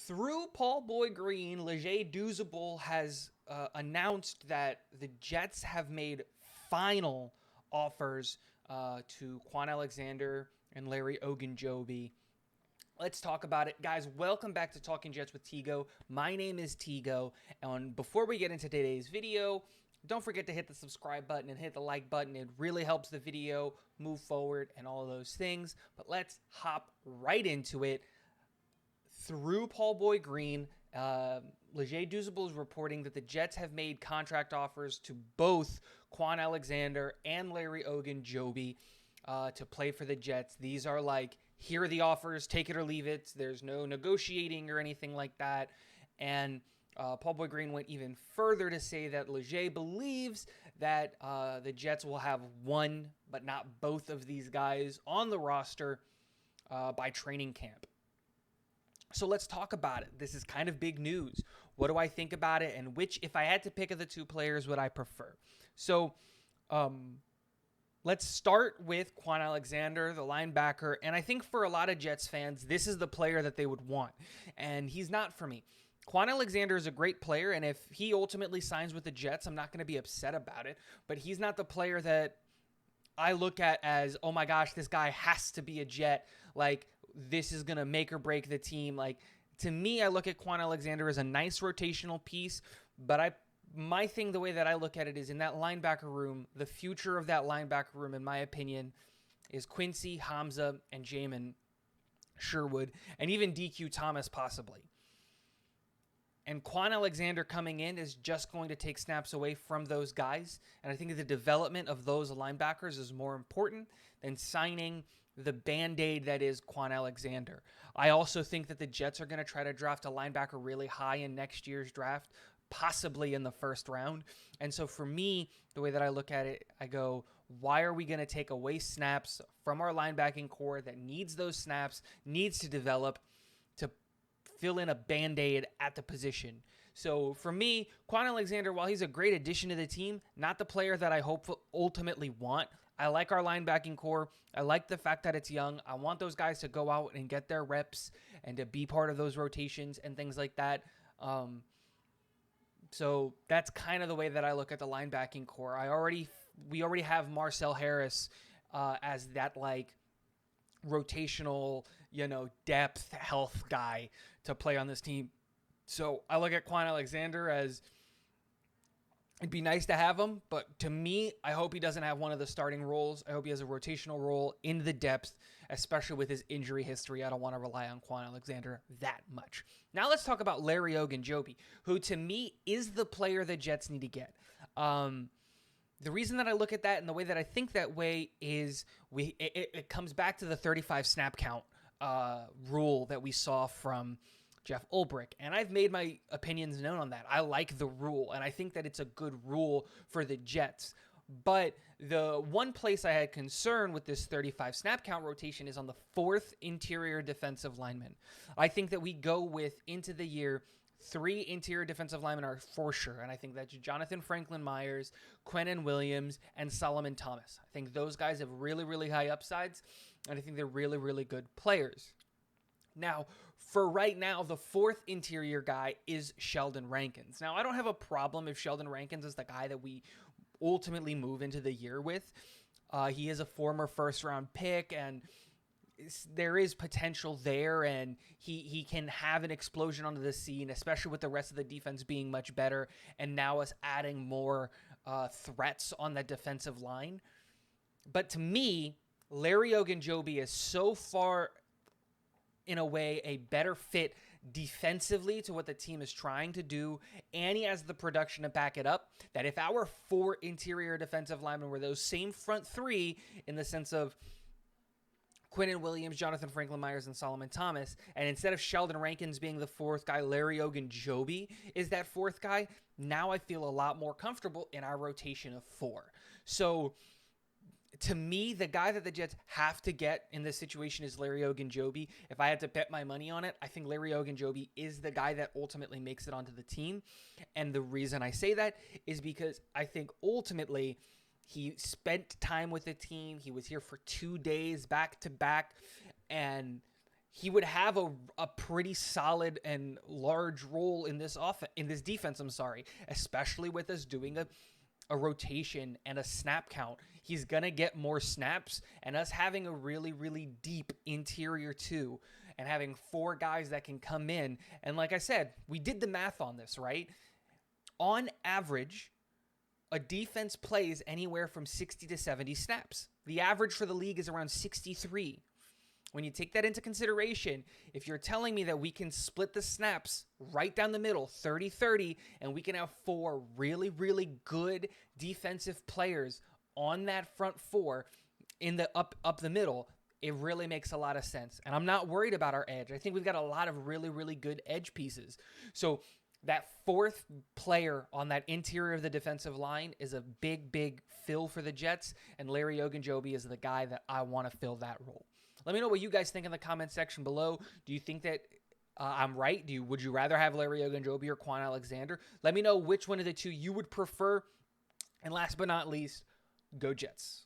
Through Paul Boy Green, Leger Douzable has announced that the Jets have made final offers to Kwon Alexander and Larry Ogunjobi. Let's talk about it. Guys, welcome back to Talking Jets with Tigo. My name is Tigo, and before we get into today's video, don't forget to hit the subscribe button and hit the like button. It really helps the video move forward and all of those things. But let's hop right into it. Through Paul Boy Green, Leger Douzable is reporting that the Jets have made contract offers to both Kwon Alexander and Larry Ogunjobi to play for the Jets. These are like, here are the offers, take it or leave it. There's no negotiating or anything like that. And Paul Boy Green went even further to say that Leger believes that the Jets will have one, but not both of these guys on the roster by training camp. So let's talk about it. This is kind of big news. What do I think about it? And which, if I had to pick of the two players, would I prefer? So let's start with Kwon Alexander, the linebacker. And I think for a lot of Jets fans, this is the player that they would want. And he's not for me. Kwon Alexander is a great player, and if he ultimately signs with the Jets, I'm not going to be upset about it. But he's not the player that I look at as, oh my gosh, this guy has to be a Jet. Like, this is going to make or break the team. Like, to me, I look at Kwon Alexander as a nice rotational piece, but my thing, the way that I look at it is in that linebacker room, the future of that linebacker room, in my opinion, is Quincy, Hamza, and Jamin Sherwood, and even DQ Thomas possibly. And Kwon Alexander coming in is just going to take snaps away from those guys. And I think the development of those linebackers is more important than signing the Band-Aid that is Kwon Alexander. I also think that the Jets are going to try to draft a linebacker really high in next year's draft, possibly in the first round. And so for me, the way that I look at it, I go, why are we going to take away snaps from our linebacking core that needs those snaps, needs to develop, to fill in a Band-Aid at the position? So for me, Kwon Alexander, while he's a great addition to the team, not the player that I hope ultimately want. I like our linebacking core. I like the fact that it's young. I want those guys to go out and get their reps and to be part of those rotations and things like that. So that's kind of the way that I look at the linebacking core. We already have Marcel Harris as that like rotational, depth health guy to play on this team. So I look at Kwon Alexander as, it'd be nice to have him, but to me, I hope he doesn't have one of the starting roles. I hope he has a rotational role in the depth, especially with his injury history. I don't want to rely on Kwon Alexander that much. Now let's talk about Larry Ogunjobi, who to me is the player the Jets need to get. The reason that I look at that and the way that I think that way is it comes back to the 35 snap count rule that we saw from Jeff Ulbrich, and I've made my opinions known on that. I like the rule, and I think that it's a good rule for the Jets. But the one place I had concern with this 35 snap count rotation is on the fourth interior defensive lineman. I think that we go with, into the year, 3 interior defensive linemen are for sure, and I think that's Jonathan Franklin Myers, Quinnen Williams, and Solomon Thomas. I think those guys have really, really high upsides, and I think they're really, really good players. Now, for right now, the fourth interior guy is Sheldon Rankins. Now, I don't have a problem if Sheldon Rankins is the guy that we ultimately move into the year with. He is a former first-round pick, and there is potential there, and he can have an explosion onto the scene, especially with the rest of the defense being much better, and now us adding more threats on that defensive line. But to me, Larry Ogunjobi is so far, in a way, a better fit defensively to what the team is trying to do, and he has the production to back it up, that if our 4 interior defensive linemen were those same front 3 in the sense of Quinnen Williams, Jonathan Franklin Myers, and Solomon Thomas, and instead of Sheldon Rankins being the 4th guy, Larry Ogunjobi is that 4th guy, now I feel a lot more comfortable in our rotation of 4. So to me, the guy that the Jets have to get in this situation is Larry Ogunjobi. If I had to bet my money on it, I think Larry Ogunjobi is the guy that ultimately makes it onto the team. And the reason I say that is because I think ultimately he spent time with the team. He was here for 2 days back to back, and he would have a pretty solid and large role in this defense, especially with us doing a rotation and a snap count. He's going to get more snaps, and us having a really, really deep interior too, and having 4 guys that can come in. And like I said, we did the math on this, right? On average, a defense plays anywhere from 60 to 70 snaps. The average for the league is around 63. When you take that into consideration, if you're telling me that we can split the snaps right down the middle, 30-30, and we can have 4 really, really good defensive players on that front 4 in the up the middle, it really makes a lot of sense. And I'm not worried about our edge. I think we've got a lot of really, really good edge pieces. So that 4th player on that interior of the defensive line is a big, big fill for the Jets, and Larry Ogunjobi is the guy that I want to fill that role. Let me know what you guys think in the comment section below. Do you think that I'm right? Would you rather have Larry Ogunjobi or Kwon Alexander? Let me know which one of the two you would prefer. And last but not least, go Jets.